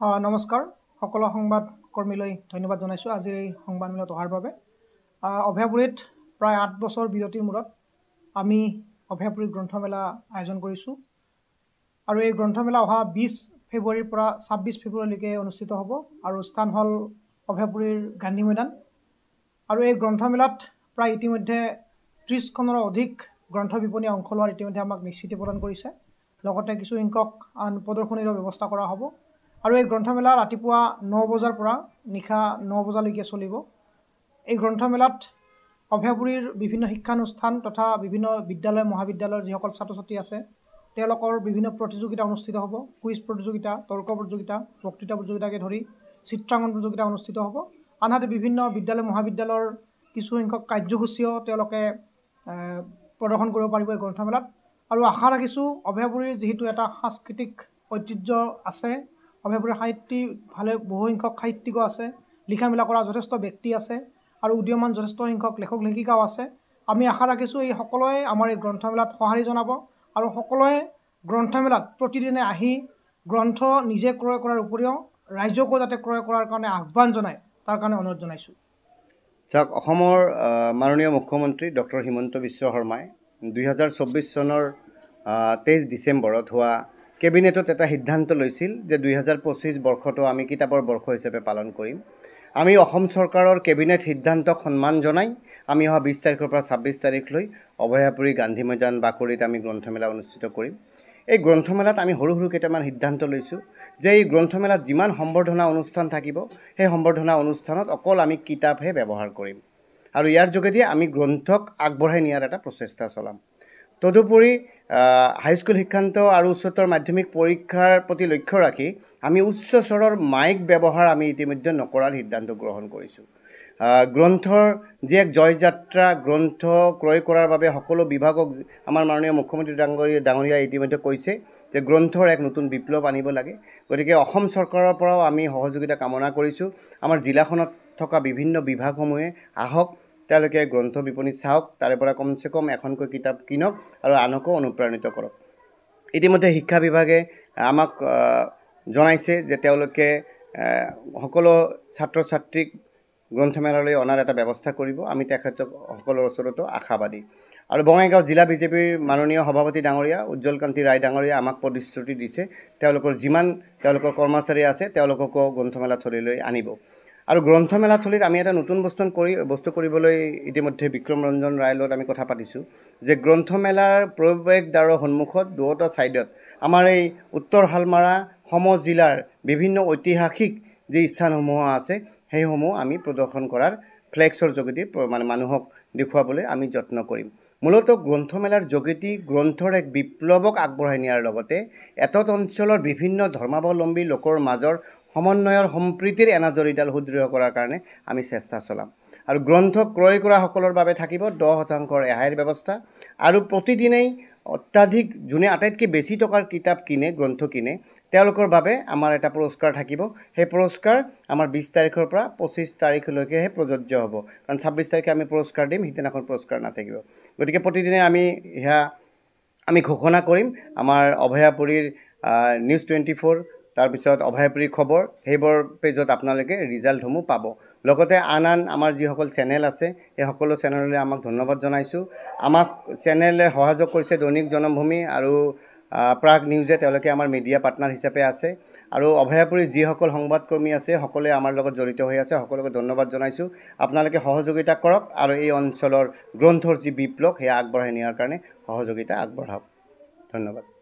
নমস্কাৰ সকলো সংবাদ কৰ্মীলৈ ধন্যবাদ জনাইছোঁ আজিৰ এই সংবাদমেলত অহাৰ বাবে। অভয়াপুৰীত প্ৰায় ৮ বছৰ বিৰতিৰ মূৰত আমি অভয়াপুৰী গ্ৰন্থমেলা আয়োজন কৰিছোঁ আৰু এই গ্ৰন্থমেলা অহা ২০ ফেব্ৰুৱাৰীৰ পৰা ২৬ ফেব্ৰুৱাৰীলৈকে অনুষ্ঠিত হ'ব আৰু স্থান হ'ল অভয়াপুৰীৰ গান্ধী মৈদান। আৰু এই গ্ৰন্থমেলাত প্ৰায় ইতিমধ্যে ৩০খনৰো অধিক গ্ৰন্থ বিপণীয়ে অংশ লোৱাৰ ইতিমধ্যে আমাক নিশ্চিতি প্ৰদান কৰিছে। লগতে কিছু সংখ্যক আন প্ৰদৰ্শনীৰো ব্যৱস্থা কৰা হ'ব আৰু এই গ্ৰন্থমেলা ৰাতিপুৱা ৯ বজাৰ পৰা নিশা ৯ বজালৈকে চলিব। এই গ্ৰন্থমেলাত অভয়াপুৰীৰ বিভিন্ন শিক্ষানুষ্ঠান তথা বিভিন্ন বিদ্যালয় মহাবিদ্যালয়ৰ যিসকল ছাত্ৰ ছাত্ৰী আছে তেওঁলোকৰ বিভিন্ন প্ৰতিযোগিতা অনুষ্ঠিত হ'ব। কুইজ প্ৰতিযোগিতা, তৰ্ক প্ৰতিযোগিতা, বক্তৃতা প্ৰতিযোগিতাকে ধৰি চিত্ৰাংকন প্ৰতিযোগিতা অনুষ্ঠিত হ'ব। আনহাতে বিভিন্ন বিদ্যালয় মহাবিদ্যালয়ৰ কিছু সংখ্যক কাৰ্যসূচীও তেওঁলোকে প্ৰদৰ্শন কৰিব পাৰিব এই গ্ৰন্থমেলাত। আৰু আশা ৰাখিছোঁ অভয়াপুৰীৰ যিহেতু এটা সাংস্কৃতিক ঐতিহ্য আছে, অভয়াপুৰীৰ বহু সংখ্যক সাহিত্যিকো আছে, লিখা মেলা কৰা যথেষ্ট ব্যক্তি আছে আৰু উদীয়মান যথেষ্ট সংখ্যক লেখক লেখিকাও আছে। আমি আশা ৰাখিছোঁ এই সকলোৱে আমাৰ এই গ্ৰন্থমেলাত সঁহাৰি জনাব আৰু সকলোৱে গ্ৰন্থমেলাত প্ৰতিদিনে আহি গ্ৰন্থ নিজে ক্ৰয় কৰাৰ উপৰিও ৰাইজকো যাতে ক্ৰয় কৰাৰ কাৰণে আহ্বান জনায় তাৰ কাৰণে অনুৰোধ জনাইছোঁ। চাওক, অসমৰ মাননীয় মুখ্যমন্ত্ৰী ডক্টৰ হিমন্ত বিশ্ব শৰ্মাই 2024 চনৰ 23 ডিচেম্বৰত হোৱা কেবিনেটত এটা সিদ্ধান্ত লৈছিল যে 2025 বৰ্ষটো আমি কিতাপৰ বৰ্ষ হিচাপে পালন কৰিম। আমি অসম চৰকাৰৰ কেবিনেট সিদ্ধান্তক সন্মান জনাই আমি অহা 20 তাৰিখৰ পৰা 26 তাৰিখলৈ অভয়াপুৰী গান্ধী মৈদান বাকৰিত আমি গ্ৰন্থমেলা অনুষ্ঠিত কৰিম। এই গ্ৰন্থমেলাত আমি সৰু সৰু কেইটামান সিদ্ধান্ত লৈছোঁ যে এই গ্ৰন্থমেলাত যিমান সম্বৰ্ধনা অনুষ্ঠান থাকিব সেই সম্বৰ্ধনা অনুষ্ঠানত অকল আমি কিতাপহে ব্যৱহাৰ কৰিম আৰু ইয়াৰ যোগেদি আমি গ্ৰন্থক আগবঢ়াই নিয়াৰ এটা প্ৰচেষ্টা চলাম। তদুপৰি হাইস্কুল শিক্ষান্ত আৰু উচ্চতৰ মাধ্যমিক পৰীক্ষাৰ প্ৰতি লক্ষ্য ৰাখি আমি উচ্চ স্বৰৰ মাইক ব্যৱহাৰ আমি ইতিমধ্যে নকৰাৰ সিদ্ধান্ত গ্ৰহণ কৰিছোঁ। গ্ৰন্থৰ যি এক জয়যাত্ৰা, গ্ৰন্থ ক্ৰয় কৰাৰ বাবে সকলো বিভাগক আমাৰ মাননীয় মুখ্যমন্ত্ৰী ডাঙৰীয়াই ইতিমধ্যে কৈছে যে গ্ৰন্থৰ এক নতুন বিপ্লৱ আনিব লাগে। গতিকে অসম চৰকাৰৰ পৰাও আমি সহযোগিতা কামনা কৰিছোঁ। আমাৰ জিলাখনত থকা বিভিন্ন বিভাগসমূহে আহক, তেওঁলোকে গ্ৰন্থ বিপণী চাওক, তাৰে পৰা কমচে কম এখনকৈ কিতাপ কিনক আৰু আনকো অনুপ্ৰাণিত কৰক। ইতিমধ্যে শিক্ষা বিভাগে আমাক জনাইছে যে তেওঁলোকে সকলো ছাত্ৰ ছাত্ৰীক গ্ৰন্থমেলালৈ অনাৰ এটা ব্যৱস্থা কৰিব। আমি তেখেতক সকলোৰ ওচৰতো আশাবাদী। আৰু বঙাইগাঁও জিলা বিজেপিৰ মাননীয় সভাপতি ডাঙৰীয়া উজ্জ্বল কান্তি ৰায় ডাঙৰীয়া আমাক প্ৰতিশ্ৰুতি দিছে তেওঁলোকৰ যিমান কৰ্মচাৰী আছে তেওঁলোককো গ্ৰন্থমেলাথলীলৈ আনিব। আৰু গ্ৰন্থমেলাথলীত আমি এটা নতুন বস্তু কৰিবলৈ ইতিমধ্যে বিক্ৰম ৰঞ্জন ৰায়ৰ লগত আমি কথা পাতিছোঁ যে গ্ৰন্থমেলাৰ প্ৰৱেশদ্বাৰৰ সন্মুখত দুয়োটা ছাইডত আমাৰ এই উত্তৰ হালমাৰা সম জিলাৰ বিভিন্ন ঐতিহাসিক যি স্থানসমূহ আছে সেইসমূহ আমি প্ৰদৰ্শন কৰাৰ ফ্লেক্সৰ যোগেদি মানুহক দেখুৱাবলৈ আমি যত্ন কৰিম। মূলতঃ গ্ৰন্থমেলাৰ যোগেদি গ্ৰন্থৰ এক বিপ্লৱক আগবঢ়াই নিয়াৰ লগতে এটত অঞ্চলৰ বিভিন্ন ধৰ্মাৱলম্বী লোকৰ মাজৰ সমন্বয়ৰ সম্প্ৰীতিৰ এনাজৰীডাল সুদৃঢ় কৰাৰ কাৰণে আমি চেষ্টা চলাম। আৰু গ্ৰন্থ ক্ৰয় কৰা সকলৰ বাবে থাকিব 10% ৰেহাইৰ ব্যৱস্থা আৰু প্ৰতিদিনেই অত্যাধিক যোনে আটাইতকৈ বেছি টকাৰ কিতাপ কিনে, গ্ৰন্থ কিনে, তেওঁলোকৰ বাবে আমাৰ এটা পুৰস্কাৰ থাকিব। সেই পুৰস্কাৰ আমাৰ 20 তাৰিখৰ পৰা 25 তাৰিখলৈকেহে প্ৰযোজ্য হ'ব, কাৰণ 26 তাৰিখে আমি পুৰস্কাৰ দিম, সিদিনাখন পুৰস্কাৰ নাথাকিব। গতিকে প্ৰতিদিনে আমি ঘোষণা কৰিম আমাৰ অভয়াপুৰীৰ নিউজ 24, তাৰপিছত অভয়াপুৰীৰ খবৰ, সেইবোৰ পেজত আপোনালোকে ৰিজাল্টসমূহ পাব। লগতে আন আমাৰ যিসকল চেনেল আছে সেই সকলো চেনেললৈ আমাক ধন্যবাদ জনাইছোঁ। আমাক চেনেলে সহযোগ কৰিছে দৈনিক জনমভূমি আৰু প্ৰাগ নিউজে, তেওঁলোকে আমাৰ মিডিয়া পাৰ্টনাৰ হিচাপে আছে। আৰু অভয়াপুৰীৰ যিসকল সংবাদকৰ্মী আছে সকলোৱে আমাৰ লগত জড়িত হৈ আছে, সকলোকে ধন্যবাদ জনাইছোঁ। আপোনালোকে সহযোগিতা কৰক আৰু এই অঞ্চলৰ গ্ৰন্থৰ যি বিপ্লৱ সেয়া আগবঢ়াই নিয়াৰ কাৰণে সহযোগিতা আগবঢ়াওক। ধন্যবাদ।